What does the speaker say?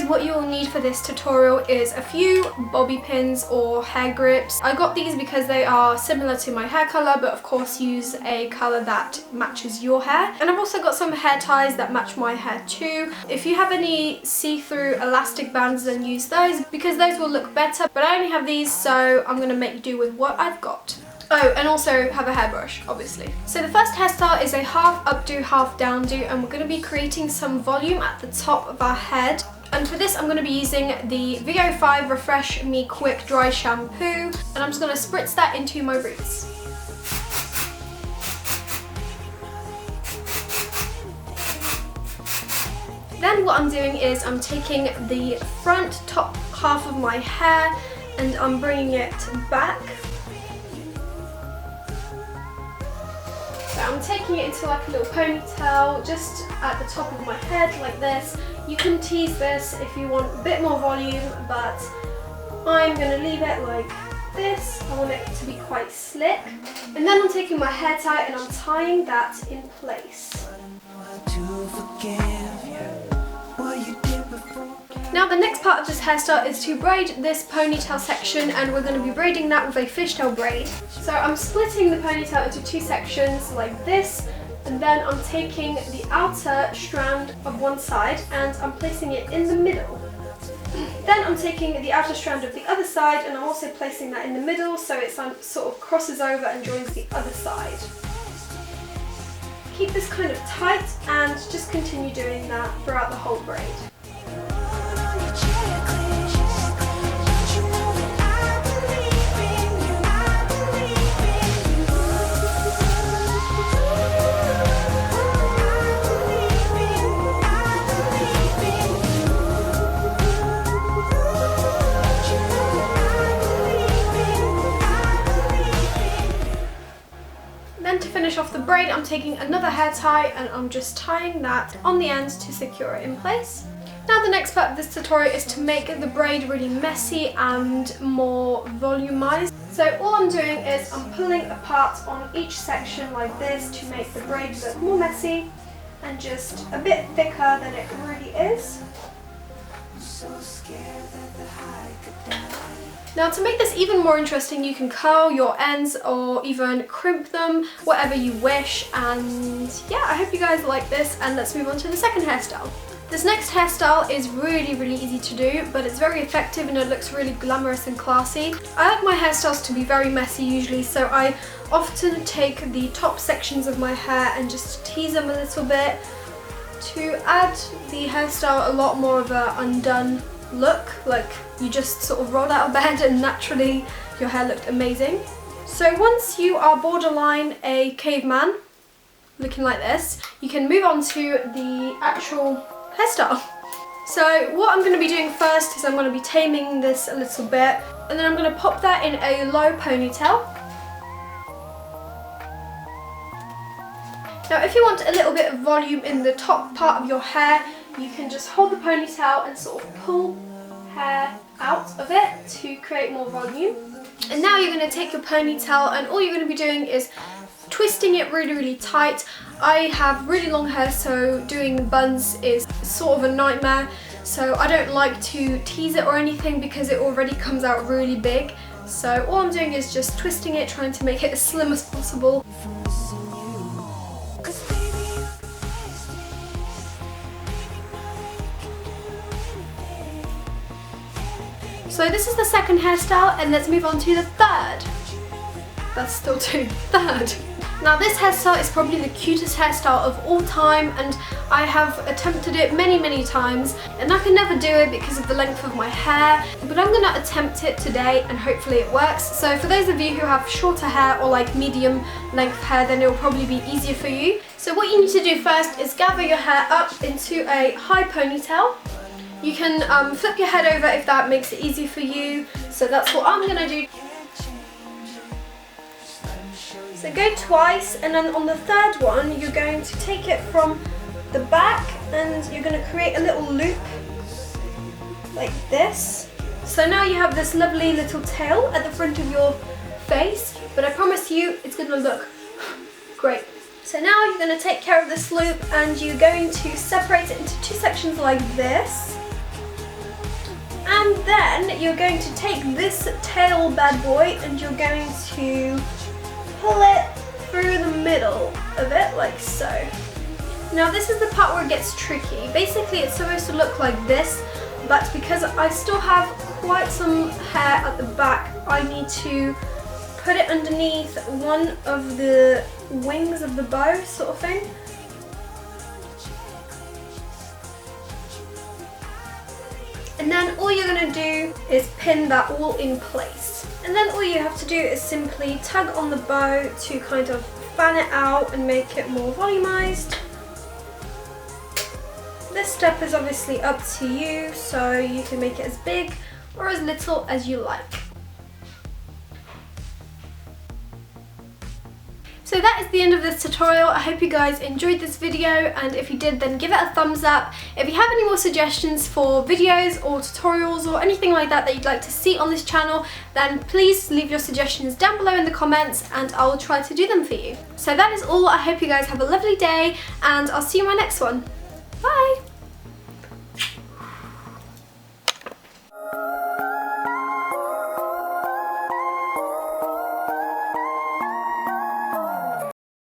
What you will need for this tutorial is a few bobby pins or hair grips. I got these because they are similar to my hair colour, but of course use a colour that matches your hair. And I've also got some hair ties that match my hair too. If you have any see-through elastic bands, then use those because those will look better, but I only have these, so I'm going to make do with what I've got. Oh, and also have a hairbrush, obviously. So the first hairstyle is a half updo, half downdo, and we're going to be creating some volume at the top of our head. And for this, I'm going to be using the VO5 Refresh Me Quick Dry Shampoo, and I'm just going to spritz that into my roots. Then what I'm doing is I'm taking the front top half of my hair and I'm bringing it back. So I'm taking it into like a little ponytail just at the top of my head like this. You can tease this if you want a bit more volume, but I'm going to leave it like this. I want it to be quite slick. And then I'm taking my hair tie and I'm tying that in place. Now the next part of this hairstyle is to braid this ponytail section, and we're going to be braiding that with a fishtail braid. So I'm splitting the ponytail into two sections like this, and then I'm taking the outer strand of one side and I'm placing it in the middle. Then I'm taking the outer strand of the other side and I'm also placing that in the middle so it sort of crosses over and joins the other side. Keep this kind of tight and just continue doing that throughout the whole braid. Off the braid, I'm taking another hair tie and I'm just tying that on the end to secure it in place. Now the next part of this tutorial is to make the braid really messy and more volumized. So all I'm doing is I'm pulling apart on each section like this to make the braid look more messy and just a bit thicker than it really is. Now to make this even more interesting, you can curl your ends or even crimp them, whatever you wish. And yeah, I hope you guys like this, and let's move on to the second hairstyle. This next hairstyle is really easy to do, but it's very effective and it looks really glamorous and classy. I like my hairstyles to be very messy usually, so I often take the top sections of my hair and just tease them a little bit to add the hairstyle a lot more of a undone look, like you just sort of rolled out of bed and naturally your hair looked amazing. So once you are borderline a caveman, looking like this, you can move on to the actual hairstyle. So what I'm going to be doing first is I'm going to be taming this a little bit, and then I'm going to pop that in a low ponytail. Now if you want a little bit of volume in the top part of your hair, you can just hold the ponytail and sort of pull hair out of it to create more volume. And now you're going to take your ponytail and all you're going to be doing is twisting it really tight. I have really long hair, so doing buns is sort of a nightmare, so I don't like to tease it or anything because it already comes out really big. So all I'm doing is just twisting it, trying to make it as slim as possible. So this is the second hairstyle, and let's move on to the third. That's still two. Third. Now this hairstyle is probably the cutest hairstyle of all time, and I have attempted it many times and I can never do it because of the length of my hair, but I'm going to attempt it today and hopefully it works. So for those of you who have shorter hair or like medium length hair, then it will probably be easier for you. So what you need to do first is gather your hair up into a high ponytail. You can flip your head over if that makes it easy for you. So that's what I'm going to do. So go twice, and then on the third one you're going to take it from the back and you're going to create a little loop like this. So now you have this lovely little tail at the front of your face, but I promise you it's gonna look great. So now you're gonna take care of this loop and you're going to separate it into 2 sections like this. And then you're going to take this tail bad boy and you're going to pull it through the middle of it like so. Now this is the part where it gets tricky. Basically it's supposed to look like this, but because I still have quite some hair at the back, I need to put it underneath one of the wings of the bow sort of thing. And then all you're going to do is pin that all in place. And then all you have to do is simply tug on the bow to kind of fan it out and make it more volumized. This step is obviously up to you, so you can make it as big or as little as you like. So that is the end of this tutorial. I hope you guys enjoyed this video, and if you did, then give it a thumbs up. If you have any more suggestions for videos or tutorials or anything like that that you'd like to see on this channel, then please leave your suggestions down below in the comments and I will try to do them for you. So that is all. I hope you guys have a lovely day and I'll see you in my next one. Bye!